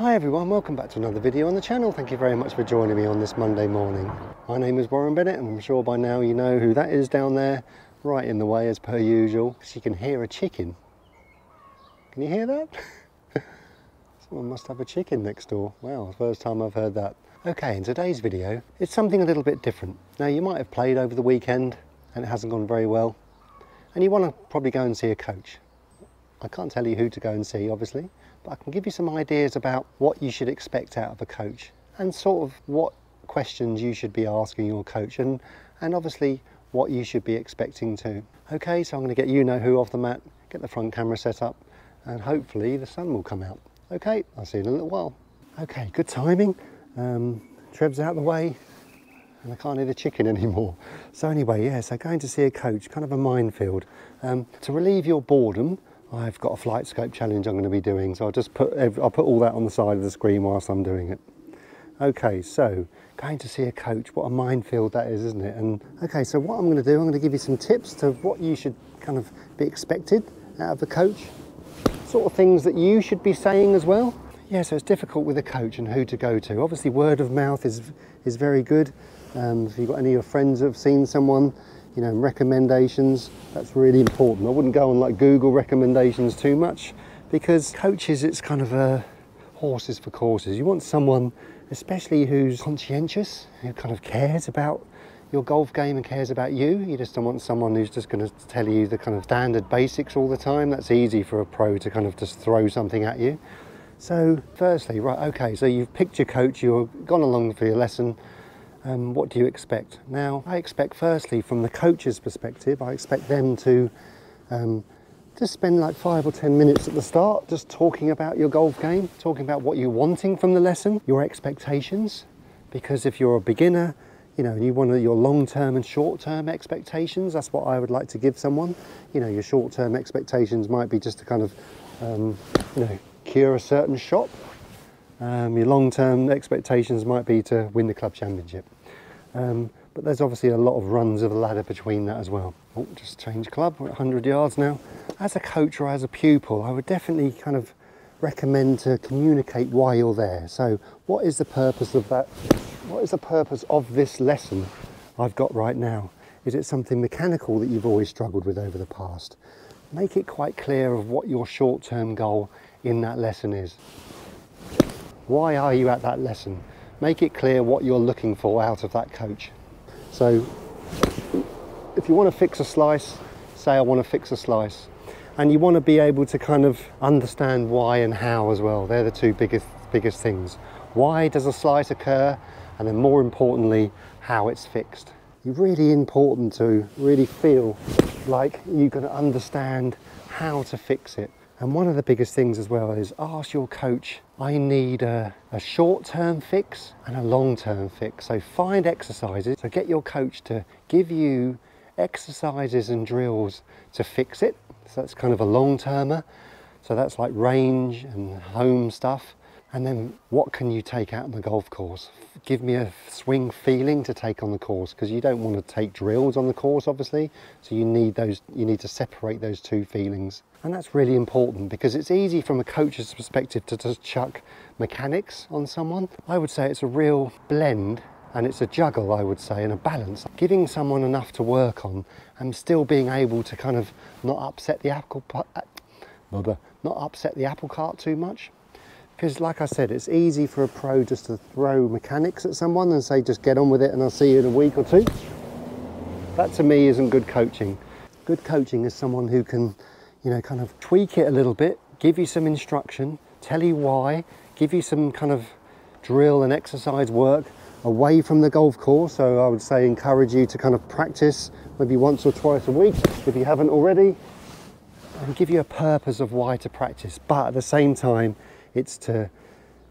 Hi everyone, welcome back to another video on the channel. Thank you very much for joining me on this Monday morning. My name is Warren Bennett and I'm sure by now you know who that is down there, right in the way as per usual. Because you can hear a chicken. Can you hear that? Someone must have a chicken next door. Wow, first time I've heard that. Okay, in today's video, it's something a little bit different. Now you might have played over the weekend and it hasn't gone very well. And you want to probably go and see a coach. I can't tell you who to go and see, obviously, but I can give you some ideas about what you should expect out of a coach and sort of what questions you should be asking your coach and obviously what you should be expecting too. Okay, so I'm going to get you-know-who off the mat, get the front camera set up, and hopefully the sun will come out. Okay, I'll see you in a little while. Okay, good timing. Trev's out of the way and I can't hear the chicken anymore. So anyway, yeah, so going to see a coach, kind of a minefield. To relieve your boredom, I've got a flight scope challenge I'm going to be doing, so I'll put all that on the side of the screen whilst I'm doing it. Okay, so going to see a coach, what a minefield that is, isn't it? And okay, so what I'm going to do, I'm going to give you some tips to what you should kind of be expected out of the coach, sort of things that you should be saying as well. Yeah, so it's difficult with a coach and who to go to. Obviously, word of mouth is very good. If you've got any of your friends who have seen someone, you know, recommendations, that's really important. I wouldn't go on like Google recommendations too much because coaches, it's kind of a horses for courses. You want someone, especially who's conscientious, who kind of cares about your golf game and cares about you. You just don't want someone who's just going to tell you the kind of standard basics all the time. That's easy for a pro to kind of just throw something at you. So firstly, right, okay, so you've picked your coach, you've gone along for your lesson. What do you expect? Now, I expect firstly from the coach's perspective, I expect them to just spend like 5 or 10 minutes at the start just talking about your golf game, talking about what you're wanting from the lesson, your expectations, because if you're a beginner, you know, and you want your long-term and short-term expectations, that's what I would like to give someone. You know, your short-term expectations might be just to kind of, you know, cure a certain shot. Your long-term expectations might be to win the club championship. But there's obviously a lot of runs of the ladder between that as well. Oh, just change club, we're at 100 yards now. As a coach or as a pupil, I would definitely kind of recommend to communicate why you're there. So what is the purpose of that? What is the purpose of this lesson I've got right now? Is it something mechanical that you've always struggled with over the past? Make it quite clear of what your short-term goal in that lesson is. Why are you at that lesson? Make it clear what you're looking for out of that coach. So if you want to fix a slice, say I want to fix a slice. And you want to be able to kind of understand why and how as well. They're the two biggest things. Why does a slice occur? And then more importantly, how it's fixed. It's really important to really feel like you're going to understand how to fix it. And one of the biggest things as well is ask your coach, I need a short-term fix and a long-term fix. So find exercises, so get your coach to give you exercises and drills to fix it. So that's kind of a long-termer. So that's like range and home stuff. And then what can you take out on the golf course? Give me a swing feeling to take on the course, because you don't want to take drills on the course, obviously. So you need to separate those two feelings. And that's really important because it's easy from a coach's perspective to just chuck mechanics on someone. I would say it's a real blend and it's a juggle, I would say, and a balance. Giving someone enough to work on and still being able to kind of not upset the apple cart too much. Because like I said, it's easy for a pro just to throw mechanics at someone and say, just get on with it and I'll see you in a week or two. That to me isn't good coaching. Good coaching is someone who can, you know, kind of tweak it a little bit, give you some instruction, tell you why, give you some kind of drill and exercise work away from the golf course. So I would say encourage you to kind of practice maybe once or twice a week if you haven't already, and give you a purpose of why to practice. But at the same time, it's to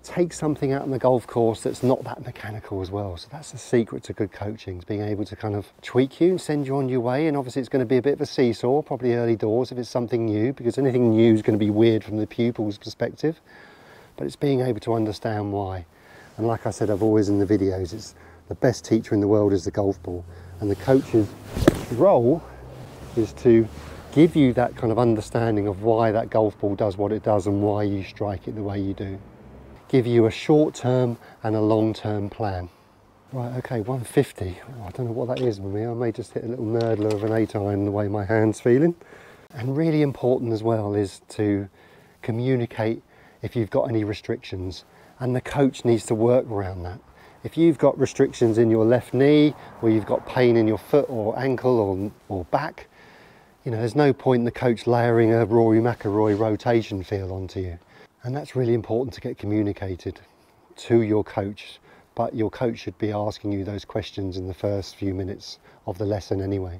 take something out on the golf course that's not that mechanical as well. So that's the secret to good coaching, is being able to kind of tweak you and send you on your way. And obviously it's going to be a bit of a seesaw, probably early doors if it's something new, because anything new is going to be weird from the pupil's perspective. But it's being able to understand why. And like I said, I've always in the videos, it's the best teacher in the world is the golf ball. And the coach's role is to give you that kind of understanding of why that golf ball does what it does and why you strike it the way you do. give you a short-term and a long-term plan. Right, okay, 150. Oh, I don't know what that is with me. I may just hit a little nerdler of an 8 iron the way my hand's feeling. And really important as well is to communicate if you've got any restrictions, and the coach needs to work around that. If you've got restrictions in your left knee, or you've got pain in your foot or ankle or back, you know, there's no point in the coach layering a Rory McIlroy rotation feel onto you. And that's really important to get communicated to your coach, but your coach should be asking you those questions in the first few minutes of the lesson anyway.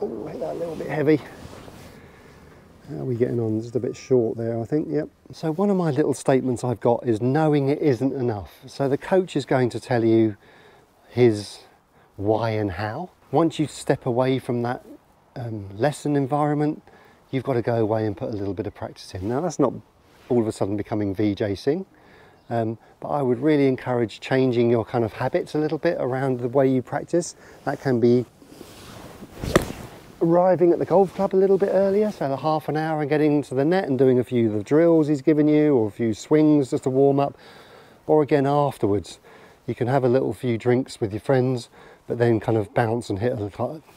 Oh, hit that a little bit heavy. How are we getting on? Just a bit short there, I think. Yep. So one of my little statements I've got is knowing it isn't enough. So the coach is going to tell you his why and how. Once you step away from that lesson environment, you've got to go away and put a little bit of practice in. Now that's not all of a sudden becoming VJ Singh, but I would really encourage changing your kind of habits a little bit around the way you practice. That can be arriving at the golf club a little bit earlier, so half an hour, and getting into the net and doing a few of the drills he's given you, or a few swings just to warm up. Or again afterwards, you can have a little few drinks with your friends, but then kind of bounce and hit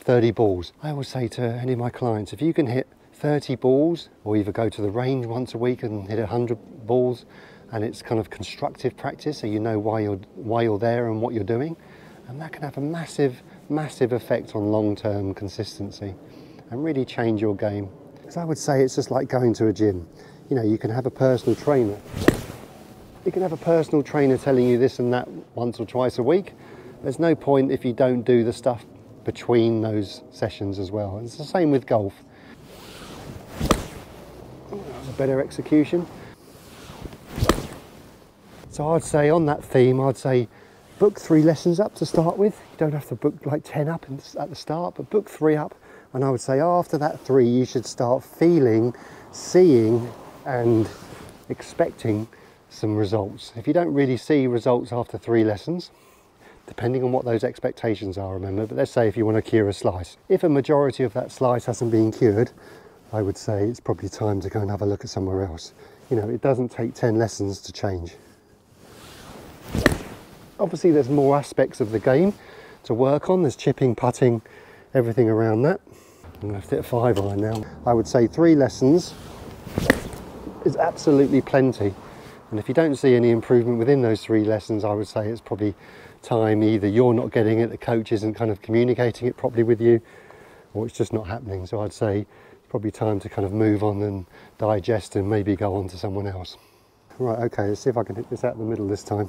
30 balls. I always say to any of my clients, if you can hit 30 balls, or either go to the range once a week and hit 100 balls, and it's kind of constructive practice, so you know why you're there and what you're doing, and that can have a massive effect on long-term consistency and really change your game. Because I would say it's just like going to a gym. You know, you can have a personal trainer. You can have a personal trainer telling you this and that once or twice a week. There's no point if you don't do the stuff between those sessions as well. It's the same with golf. A better execution. So I'd say on that theme, I'd say book 3 lessons up to start with. You don't have to book like 10 up at the start, but book 3 up. And I would say after that 3, you should start feeling, seeing and expecting some results. If you don't really see results after 3 lessons, depending on what those expectations are, remember, but let's say if you want to cure a slice. If a majority of that slice hasn't been cured, I would say it's probably time to go and have a look at somewhere else. You know, it doesn't take 10 lessons to change. Obviously there's more aspects of the game to work on. There's chipping, putting, everything around that. I'm going to have to hit a 5 iron now. I would say 3 lessons is absolutely plenty. And if you don't see any improvement within those 3 lessons, I would say it's probably time either you're not getting it, the coach isn't kind of communicating it properly with you, or it's just not happening. So I'd say it's probably time to kind of move on and digest and maybe go on to someone else. Right, okay, let's see if I can hit this out the middle this time.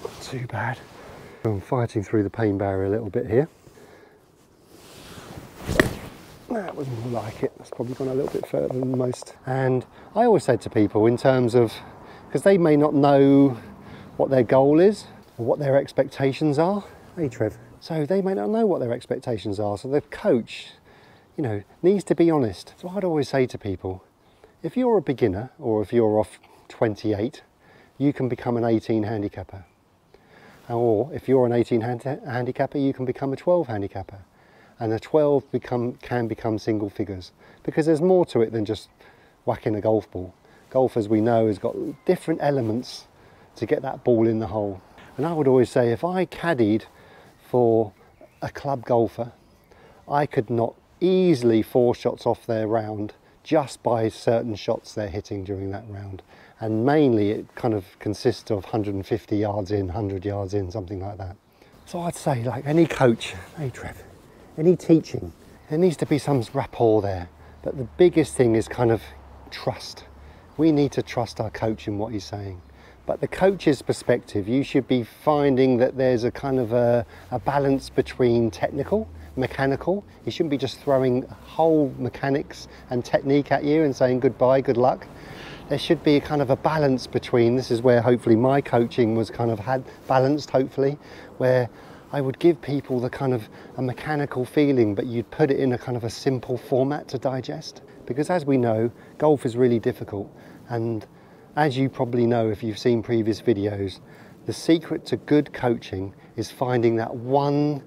Not too bad. I'm fighting through the pain barrier a little bit here. That was more like it. That's probably gone a little bit further than most. And I always said to people in terms of, because they may not know what their goal is or what their expectations are. Hey Trev. So they may not know what their expectations are. So the coach, you know, needs to be honest. So I'd always say to people, if you're a beginner or if you're off 28, you can become an 18 handicapper. Or if you're an 18 handicapper, you can become a 12 handicapper. And the 12 can become single figures, because there's more to it than just whacking a golf ball. Golf, as we know, has got different elements to get that ball in the hole. And I would always say, if I caddied for a club golfer, I could knock easily 4 shots off their round just by certain shots they're hitting during that round. And mainly it kind of consists of 150 yards in, 100 yards in, something like that. So I'd say, like any coach, hey Trev, any teaching, there needs to be some rapport there. But the biggest thing is kind of trust. We need to trust our coach in what he's saying. But the coach's perspective, you should be finding that there's a kind of a balance between technical, mechanical. You shouldn't be just throwing whole mechanics and technique at you and saying goodbye, good luck. There should be a kind of a balance between, this is where hopefully my coaching was kind of balanced, hopefully, where I would give people the kind of a mechanical feeling, but you'd put it in a kind of a simple format to digest. Because as we know, golf is really difficult. And as you probably know if you've seen previous videos, the secret to good coaching is finding that one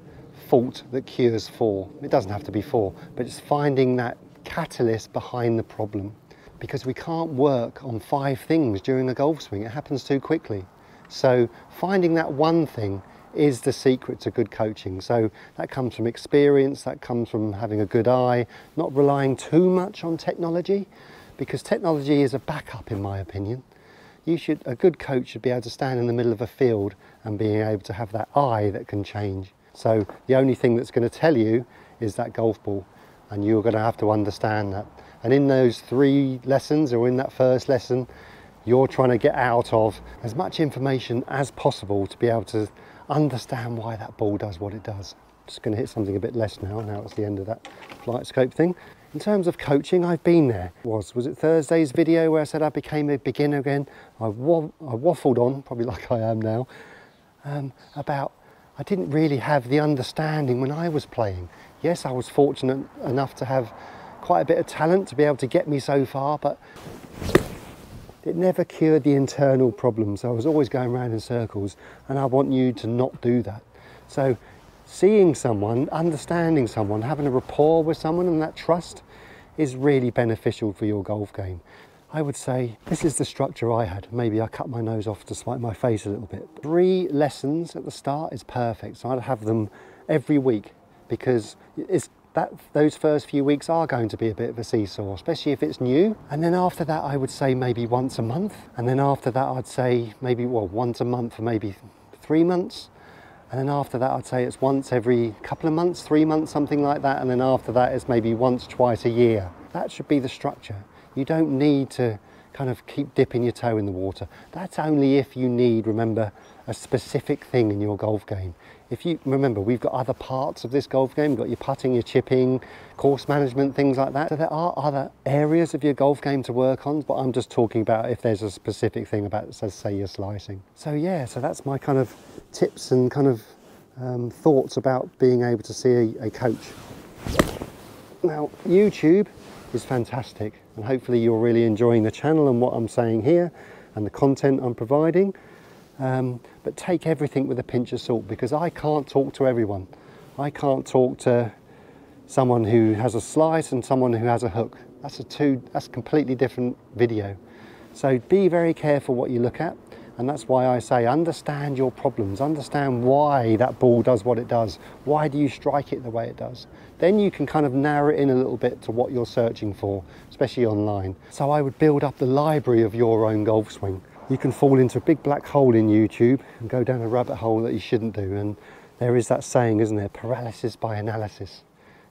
fault that cures 4. It doesn't have to be 4, but it's finding that catalyst behind the problem, because we can't work on 5 things during a golf swing. It happens too quickly. So finding that one thing is the secret to good coaching. So that comes from experience, that comes from having a good eye, not relying too much on technology, because technology is a backup in my opinion. A good coach should be able to stand in the middle of a field and being able to have that eye that can change. So the only thing that's going to tell you is that golf ball, and you're going to have to understand that. And in those 3 lessons, or in that first lesson, you're trying to get out of as much information as possible to be able to understand why that ball does what it does. Just going to hit something a bit less now it's the end of that flight scope thing. In terms of coaching, I've been there. Was it Thursday's video where I said I became a beginner again? I waffled on, probably like I am now, about I didn't really have the understanding when I was playing. Yes, I was fortunate enough to have quite a bit of talent to be able to get me so far, but it never cured the internal problems. I was always going around in circles, and I want you to not do that. So seeing someone, understanding someone, having a rapport with someone, and that trust is really beneficial for your golf game. I would say this is the structure I had. Maybe I cut my nose off to spite my face a little bit. 3 lessons at the start is perfect. So I'd have them every week, because those first few weeks are going to be a bit of a seesaw, especially if it's new. And then after that, I would say maybe once a month. And then after that, I'd say maybe, once a month for maybe 3 months. And then after that, I'd say it's once every couple of months, 3 months, something like that. And then after that, it's maybe once, twice a year. That should be the structure. You don't need to kind of keep dipping your toe in the water. That's only if you need, remember, a specific thing in your golf game. Remember, we've got other parts of this golf game. You've got your putting, your chipping, course management, things like that. So there are other areas of your golf game to work on, but I'm just talking about if there's a specific thing about, say, your slicing. So yeah, so that's my kind of tips and kind of thoughts about being able to see a coach. Now, YouTube is fantastic, and hopefully you're really enjoying the channel and what I'm saying here and the content I'm providing. But take everything with a pinch of salt, because I can't talk to everyone. I can't talk to someone who has a slice and someone who has a hook. That's a completely different video. So be very careful what you look at, and that's why I say understand your problems, understand why that ball does what it does, why do you strike it the way it does. Then you can kind of narrow it in a little bit to what you're searching for, especially online. So I would build up the library of your own golf swing. You can fall into a big black hole in YouTube and go down a rabbit hole that you shouldn't do. And there is that saying, isn't there? Paralysis by analysis.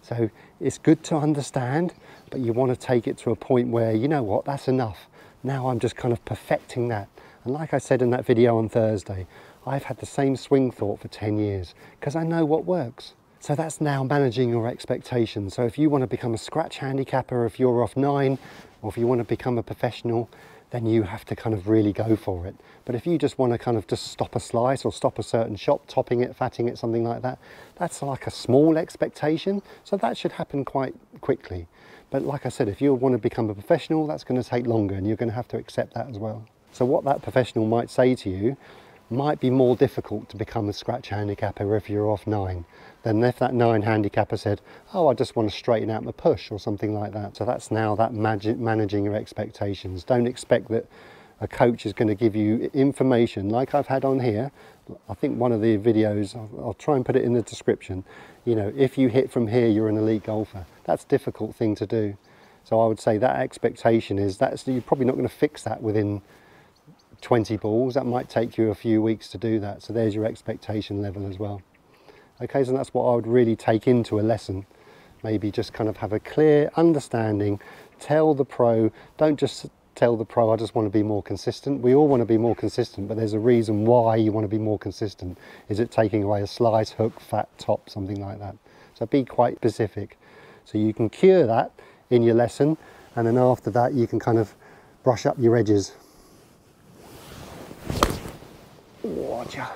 So it's good to understand, but you want to take it to a point where, you know what, that's enough. Now I'm just kind of perfecting that. And like I said in that video on Thursday, I've had the same swing thought for 10 years because I know what works. So that's now managing your expectations. So if you want to become a scratch handicapper, if you're off 9, or if you want to become a professional, then you have to kind of really go for it. But if you just want to kind of just stop a slice or stop a certain shot, topping it, fatting it, something like that, that's like a small expectation. So that should happen quite quickly. But like I said, if you want to become a professional, that's going to take longer, and you're going to have to accept that as well. So what that professional might say to you might be more difficult to become a scratch handicapper if you're off 9 than if that 9 handicapper said, oh, I just want to straighten out my push or something like that. So that's now that managing your expectations. Don't expect that a coach is going to give you information like I've had on here. I think one of the videos, I'll try and put it in the description, you know, if you hit from here, you're an elite golfer. That's a difficult thing to do. So I would say that expectation is you're probably not going to fix that within 20 balls. That might take you a few weeks to do that. So there's your expectation level as well. Okay, so that's what I would really take into a lesson. Maybe just kind of have a clear understanding. Tell the pro, don't just tell the pro, I just want to be more consistent. We all want to be more consistent, but there's a reason why you want to be more consistent. Is it taking away a slice, hook, fat, top, something like that? So be quite specific. So you can cure that in your lesson, and then after that you can kind of brush up your edges. Watcha.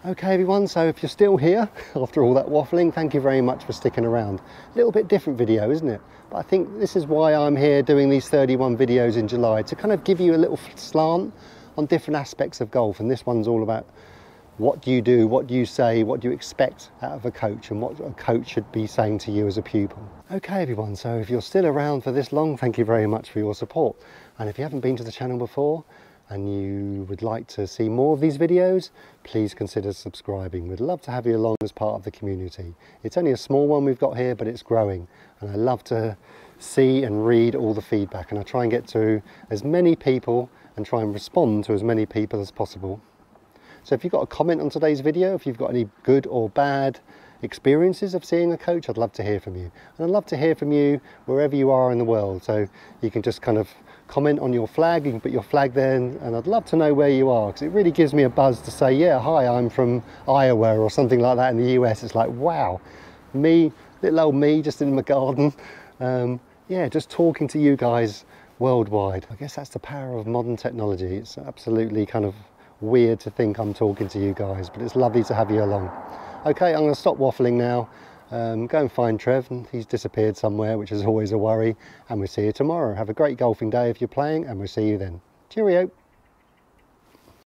Okay everyone, so if you're still here after all that waffling, thank you very much for sticking around. A little bit different video, isn't it? But I think this is why I'm here doing these 31 videos in July, to kind of give you a little slant on different aspects of golf. And this one's all about what do you do, what do you say, what do you expect out of a coach, and what a coach should be saying to you as a pupil. Okay everyone, so if you're still around for this long, thank you very much for your support. And if you haven't been to the channel before and you would like to see more of these videos, please consider subscribing. We'd love to have you along as part of the community. It's only a small one we've got here, but it's growing, and I love to see and read all the feedback, and I try and get to as many people and try and respond to as many people as possible. So if you've got a comment on today's video, if you've got any good or bad experiences of seeing a coach, I'd love to hear from you. And I'd love to hear from you wherever you are in the world. So you can just kind of comment on your flag, you can put your flag there, and I'd love to know where you are, because it really gives me a buzz to say, yeah, hi, I'm from Iowa or something like that in the US. It's like, wow, me, little old me, just in my garden. Yeah, just talking to you guys worldwide. I guess that's the power of modern technology. It's absolutely kind of weird to think I'm talking to you guys, but it's lovely to have you along. Okay, I'm going to stop waffling now, go and find Trev, and he's disappeared somewhere, which is always a worry, and we'll see you tomorrow. Have a great golfing day if you're playing, and we'll see you then. Cheerio.